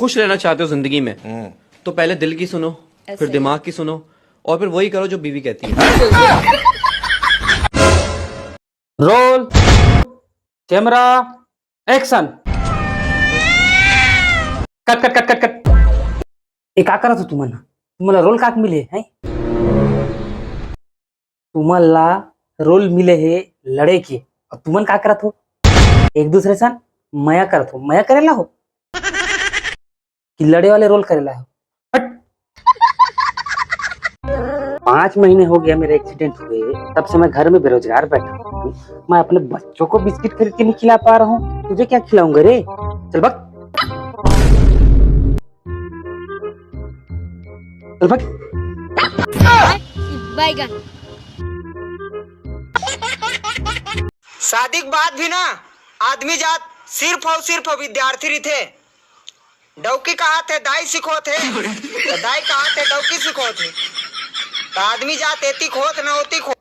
खुश रहना चाहते हो जिंदगी में तो पहले दिल की सुनो, फिर दिमाग की सुनो, और फिर वही करो जो बीवी कहती है। Roll camera action. Cut cut cut cut cut. हे का करत हो तुम्हाला रोल काक मिले है? तुम्हाला रोल मिले हे लड़े के, और तुमन का करत हो? एक दूसरे से मया करत हो। मया करेला हो कि लड़े वाले रोल करेला हो? हट। 5 महीने हो गया मेरे एक्सीडेंट हुए, तब से मैं घर में बेरोजगार बैठा हूँ। मैं अपने बच्चों को बिस्किट खरीद के नहीं खिला पा रहा हूँ, तुझे क्या खिलाऊंगा रे? चल बक, चल बक। शादी के बाद भी ना आदमी जात सिर्फ और सिर्फ विद्यार्थी रही थे। डौकी कहा थे दाई सिखो थे, दाई कहा थे डौकी सिखो थे, तो आदमी जात एती खोत न होती खो।